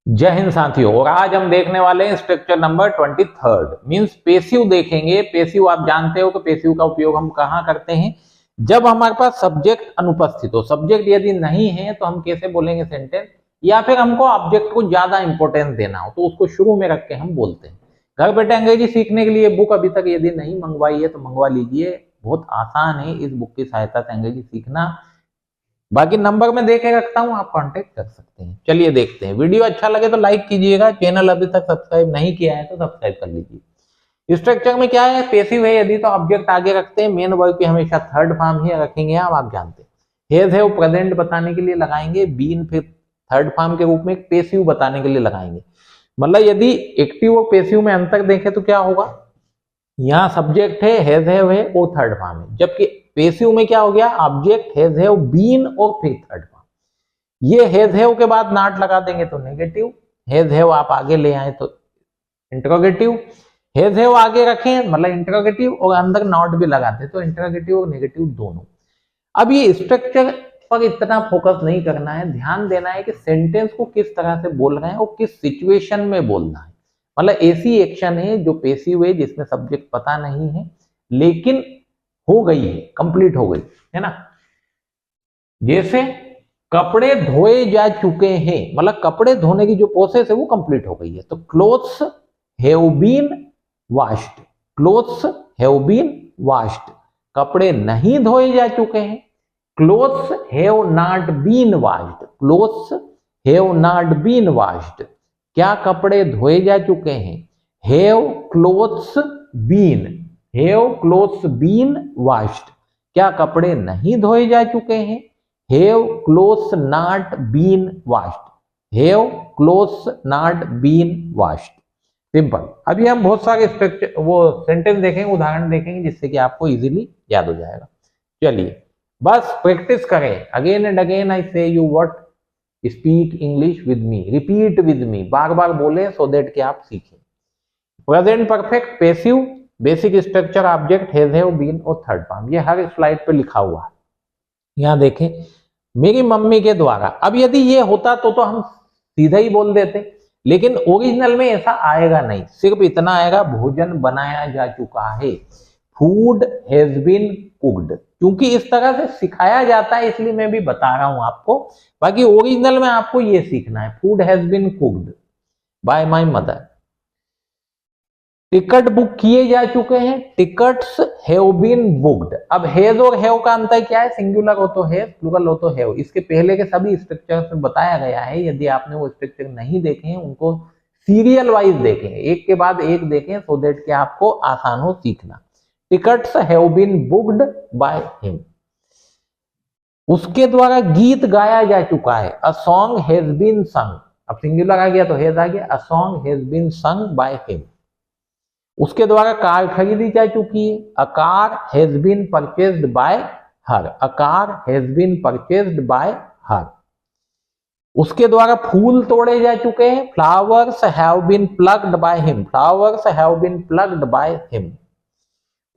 जय हिंद साथियों। और आज हम देखने वाले हैं स्ट्रक्चर नंबर 23 मींस पेसिव देखेंगे। पेसिव आप जानते हो कि पेसिव का उपयोग हम कहाँ करते हैं, जब हमारे पास सब्जेक्ट अनुपस्थित हो। सब्जेक्ट यदि नहीं है तो हम कैसे बोलेंगे सेंटेंस, या फिर हमको ऑब्जेक्ट को ज्यादा इंपॉर्टेंस देना हो तो उसको शुरू में रख के हम बोलते हैं। घर बैठे अंग्रेजी सीखने के लिए बुक अभी तक यदि नहीं मंगवाई है तो मंगवा लीजिए, बहुत आसान है इस बुक की सहायता से अंग्रेजी सीखना। बाकी नंबर में दे के रखता हूं, आप कांटेक्ट कर सकते हैं। चलिए देखते हैं। वीडियो अच्छा लगे तो लाइक कीजिएगा, चैनल अभी तक सब्सक्राइब नहीं किया है तो सब्सक्राइब कर लीजिए। स्ट्रक्चर में क्या है, पेसिव है यदि तो ऑब्जेक्ट आगे रखते हैं, मेन वर्ब की हमेशा थर्ड फॉर्म ही रखेंगे आप जानते हैं। हैज है वो प्रेजेंट बताने के लिए लगाएंगे, बीन फिर थर्ड फॉर्म के रूप में पेसिव बताने के लिए लगाएंगे। मतलब यदि एक्टिव और पेसिव में अंतर देखें तो क्या होगा, यहाँ सब्जेक्ट है हैज है वो थर्ड फॉर्म है, जबकि पेसिव में क्या हो गया, ऑब्जेक्ट हैज हैव बीन और फिर थर्ड फॉर्म। ये हैज हैव के बाद नॉट लगा देंगे तो नेगेटिव, हैज हैव आप आगे ले आए तो इंटरोगेटिव, हैज हैव आगे रखें मतलब इंटरोगेटिव और अंदर नॉट भी लगाते तो इंटरोगेटिव और नेगेटिव दोनों। अब ये स्ट्रक्चर पर इतना फोकस नहीं करना है, ध्यान देना है कि सेंटेंस को किस तरह से बोल रहे हैं और किस सिचुएशन में बोलना है। मतलब ऐसी एक्शन है जो पेसिव है, जिसमें सब्जेक्ट पता नहीं है लेकिन हो गई है, कंप्लीट हो गई है ना। जैसे कपड़े धोए जा चुके हैं, मतलब कपड़े धोने की जो प्रोसेस है वो कंप्लीट हो गई है। तो clothes have been washed, clothes have been washed. कपड़े नहीं धोए जा चुके हैं, clothes have not been washed, clothes have not been washed. क्या कपड़े धोए जा चुके हैं, have clothes been, have clothes been washed. क्या कपड़े नहीं धोए जा चुके हैं, have clothes not been washed, have clothes not been washed. Simple. अभी हम बहुत सारे स्ट्रक्चर वो सेंटेंस देखेंगे, उदाहरण देखेंगे जिससे कि आपको इजीली याद हो जाएगा। चलिए बस प्रैक्टिस करें। Again and again I say you what, speak English with me, repeat with me, बार बार बोले सो दैट कि आप सीखें। Present perfect, passive, basic structure, object has have been और थर्ड फॉर्म। ये हर स्लाइड पे लिखा हुआ है। यहां देखें, मेरी मम्मी के द्वारा। अब यदि ये होता तो हम सीधा ही बोल देते, लेकिन ओरिजिनल में ऐसा आएगा नहीं, सिर्फ इतना आएगा भोजन बनाया जा चुका है, फूड हैज बीन कुक्ड। क्योंकि इस तरह से सिखाया जाता है इसलिए मैं भी बता रहा हूं आपको। बाकी ओरिजिनल में आपको ये सीखना है, food has been cooked by my mother. Ticket book किए जा चुके हैं, टिकट्स हैव बीन बुक्ड। अब हैज और हैव का अंतर क्या है, सिंगुलर हो तो हैज, प्लुरल हो तो हैव। इसके पहले के सभी स्ट्रक्चर्स में बताया गया है, यदि आपने वो स्ट्रक्चर नहीं देखे हैं उनको सीरियल वाइज देखें, एक के बाद एक देखें सो दैट कि आपको आसान हो सीखना। Tickets have been booked by him, उसके द्वारा गीत गाया जा चुका है, अ सॉन्ग हैज बीन संग। अब सिंगुलर आ गया तो हैज आ गया, a song has been sung by him. उसके द्वारा कार खरीदी जा चुकी है, a car has been purchased by her, a car has been purchased by her. उसके द्वारा फूल तोड़े जा चुके हैं, flowers have been plugged by him, flowers have been plugged by him.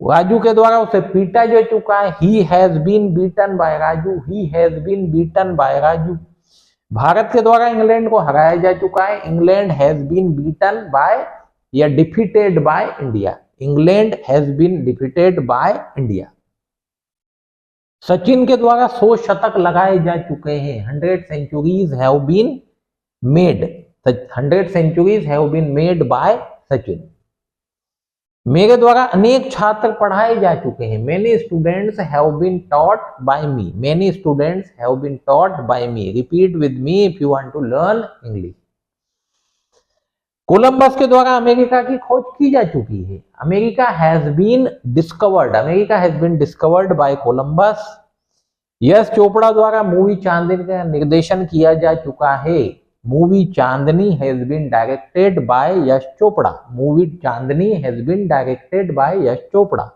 Raju के द्वारा उसे पीटा जा चुका है, he has been beaten by Raju, he has been beaten by Raju. Bharat के द्वारा इंग्लैंड को हराया जा चुका है, England has been beaten by या defeated by India, England has been defeated by India. Sachin के द्वारा 100 शतक लगाए जा चुके हैं, 100 centuries have been made, 100 centuries have been made by Sachin. मेरे द्वारा अनेक छात्र पढ़ाए जा चुके हैं, many students have been taught by me, many students have been taught by me. Repeat with me if you want to learn English. Columbus के द्वारा अमेरिका की खोज की जा चुकी है, America has been discovered, America has been discovered by Columbus. Yash Chopra द्वारा movie Chandni का निर्देशन किया जा चुका है, movie Chandni has been directed by Yash Chopra, movie Chandni has been directed by Yash Chopra.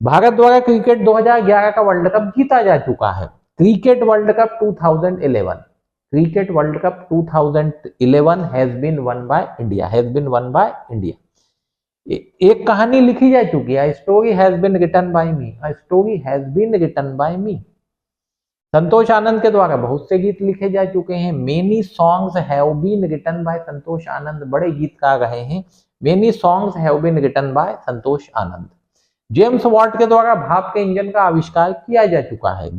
Bharat द्वारा क्रिकेट 2011 का वर्ल्ड कप जीता जा चुका है, cricket world cup 2011, cricket world cup 2011 has been won by India, has been won by India. एक कहानी लिखी जा चुकी है, story has been written by me, story has been written by me. Santosh Anand के द्वारा बहुत से गीत लिखे जा चुके हैं। Many songs have been written by Santosh Anand, बड़े गीतकार रहे हैं। Many songs have been written by Santosh Anand. James Watt के द्वारा भाप के इंजन का आविष्कार किया जा चुका है।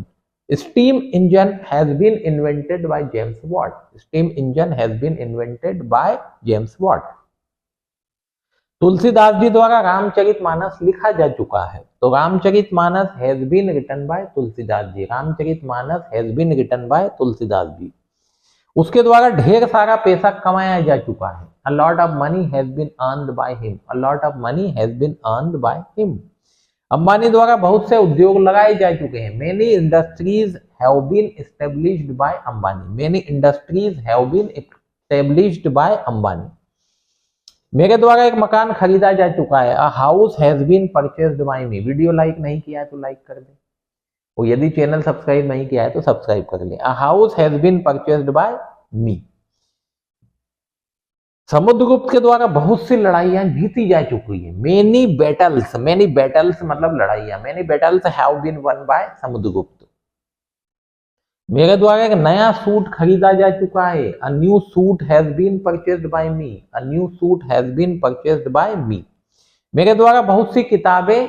Steam engine has been invented by James Watt. Steam engine has been invented by James Watt. Tulsidas ji द्वारा रामचरितमानस लिखा जा चुका है, तो Ramcharitmanas has been written by Tulsidas ji. Ramcharitmanas has been written by Tulsidas ji. उसके द्वारा ढेर सारा पैसा कमाया जा चुका है। A lot of money has been earned by him. A lot of money has been earned by him. Ambani द्वारा बहुत से उद्योग लगाए जा चुके हैं। Many industries have been established by Ambani. Many industries have been established by Ambani. मेरे द्वारा एक मकान खरीदा जा चुका है। A house has been purchased by me। Video like नहीं किया है तो लाइक कर दे, और यदि चैनल सब्सक्राइब नहीं किया है तो सब्सक्राइब कर ले। A house has been purchased by me। Samudragupta के द्वारा बहुत सी लड़ाइयां जीती जा चुकी है। मेनी बैटल्स मतलब लड़ाइयां। Many battles have been won by Samudragupta. मेरे द्वारा एक नया सूट खरीदा जा चुका है। A new suit has been purchased by me. A new suit has been purchased by me. मेरे द्वारा बहुत सी किताबें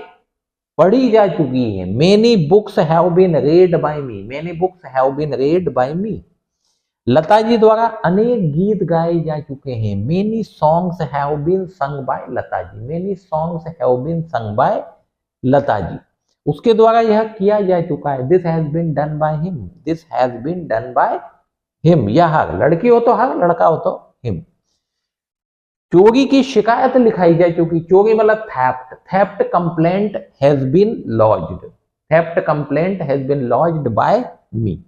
पढ़ी जा चुकी है। Many books have been read by me. Many books have been read by me. Lata ji द्वारा अनेक गीत गाए जा चुके हैं। Many songs have been sung by Lata ji. Many songs have been sung by Lata ji. उसके द्वारा यह किया जा चुका है। This has been done by him. This has been done by him. यह हर, लड़की हो तो हर, लड़का हो तो हिम। चोरी की शिकायत लिखाई जा चुकी। चोरी मतलब theft. Theft complaint has been lodged. Theft complaint has been lodged by me.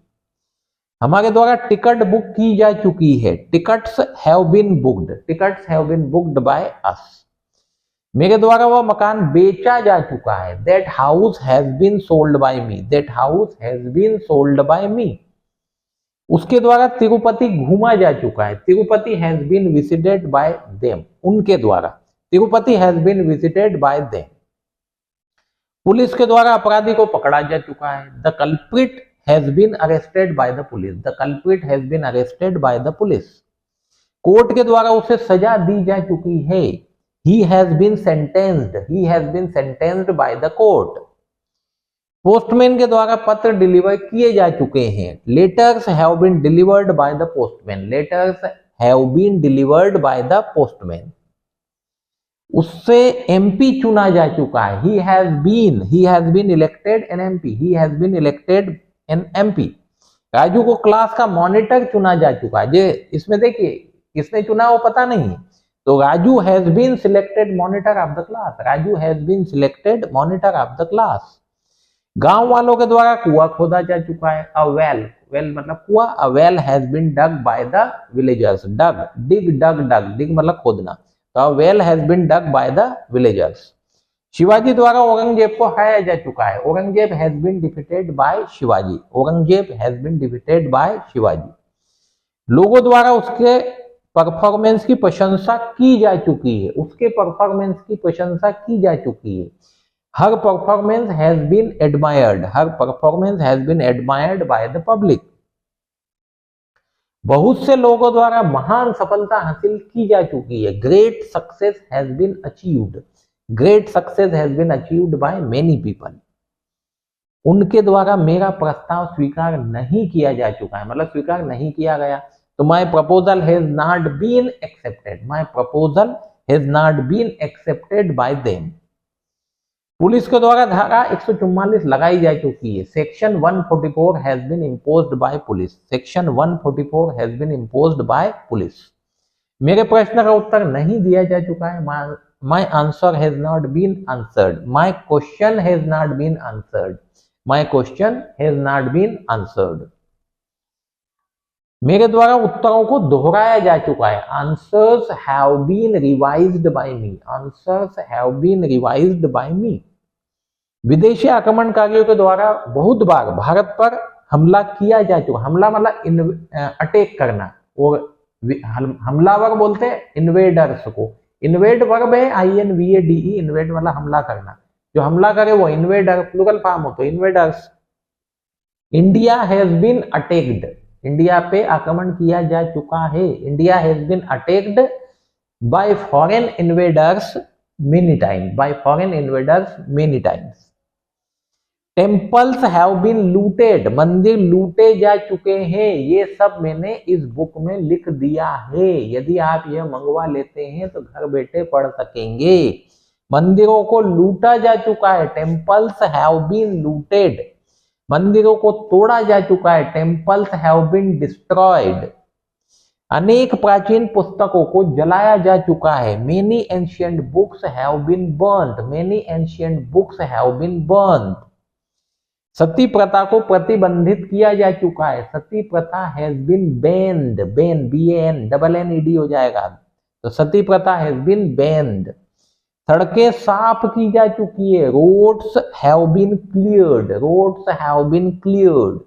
हमारे द्वारा टिकट बुक की जा चुकी है। Tickets have been booked. Tickets have been booked by us. मेरे द्वारा वह मकान बेचा जा चुका है। That house has been sold by me. That house has been sold by me. उसके द्वारा तिरुपति घूमा जा चुका है। Tirupati has been visited by them. उनके द्वारा Tirupati has been visited by them. Police के द्वारा अपराधी को पकड़ा जा चुका है। The culprit has been arrested by the police. The culprit has been arrested by the police. Court के द्वारा उसे सजा दी जा चुकी है। He has been sentenced. He has been sentenced by the court. Postman के द्वारा पत्र डिलीवर किए जा चुके हैं। Letters have been delivered by the postman. Letters have been delivered by the postman. उससे MP चुना जा चुका है। He has been elected an MP. He has been elected an MP. Raju को क्लास का मॉनिटर चुना जा चुका है। ये इसमें देखिए किसने चुना वो पता नहीं है, तो Raju has been selected monitor of the class. Raju has been selected monitor of the class. गांव वालों के द्वारा कुआं खोदा जा चुका है। अ वेल मतलब कुआं। A well has been dug by the villagers. Dig मतलब खोदना। तो a well has been dug by the villagers. Shivaji द्वारा औरंगजेब को हराया जा चुका है। Aurangzeb has been defeated by Shivaji. Aurangzeb has been defeated by Shivaji. लोगों द्वारा उसके परफॉर्मेंस की प्रशंसा की जा चुकी है। उसके परफॉर्मेंस की प्रशंसा की जा चुकी है। Her performance has been admired. Her performance has been admired by the public. बहुत से लोगों द्वारा महान सफलता हासिल की जा चुकी है। Great success has been achieved. Great success has been achieved by many people. उनके द्वारा मेरा प्रस्ताव स्वीकार नहीं किया जा चुका है, मतलब स्वीकार नहीं किया गया। तो my proposal has not been accepted. My proposal has not been accepted by them. Police के द्वारा धारा 144 लगाई जा चुकी है। Section 144 has been imposed by police. Section 144 has been imposed by police. मेरे प्रश्न का उत्तर नहीं दिया जा चुका है। My answer has not been answered. My question has not been answered. My question has not been answered. मेरे द्वारा उत्तरों को दोहराया जा चुका है। Answers have been revised by me. Answers have been revised by me. विदेशी आक्रमणकारियों के द्वारा बहुत बार भारत पर हमला किया जा चुका। हमला मतलब अटैक करना, और हमलावर बोलते हैं इन्वेडर्स को। इन्वेड वर्ब है INVADE। इन्वेड मतलब हमला करना। जो हमला करे वो इन्वेडर, प्लुरल फॉर्म हो तो invaders. India has been attacked, India पे आक्रमण किया जा चुका है। India has been attacked by foreign invaders many times, by foreign invaders many times. Temples have been looted, मंदिर लूटे जा चुके हैं। ये सब मैंने इस बुक में लिख दिया है, यदि आप यह मंगवा लेते हैं तो घर बैठे पढ़ सकेंगे। मंदिरों को लूटा जा चुका है, टेम्पल्स हैव बीन लूटेड, मंदिरों को तोड़ा जा चुका है, टेम्पल्स हैव बीन डिस्ट्रॉयड। अनेक प्राचीन पुस्तकों को जलाया जा चुका है, many ancient books have been burned, many ancient books have been burned. Sati प्रथा को प्रतिबंधित किया जा चुका है, sati pratha has been banned, ban BAN double NED हो जाएगा, तो सती प्रथा हैज बीन बेन्ड। सड़कें साफ की जा चुकी है, roads have been cleared, roads have been cleared.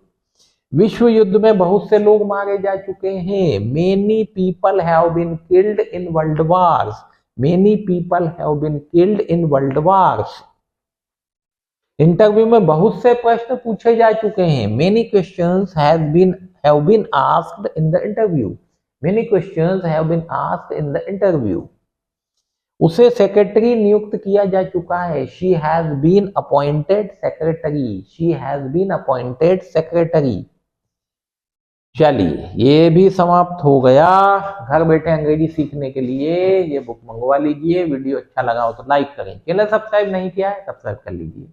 विश्व युद्ध में बहुत से लोग मारे जा चुके हैं, many people have been killed in world wars, many people have been killed in world wars. Interview में बहुत से प्रश्न पूछे जा चुके हैं, many questions have been asked in the interview, many questions have been asked in the interview. उसे secretary नियुक्त किया जा चुका है, she has been appointed secretary, she has been appointed secretary. चलिए ये भी समाप्त हो गया। घर बैठे अंग्रेजी सीखने के लिए ये बुक मंगवा लीजिए। वीडियो अच्छा लगा हो तो लाइक करें, चैनल सब्सक्राइब नहीं किया है सब्सक्राइब कर लीजिए।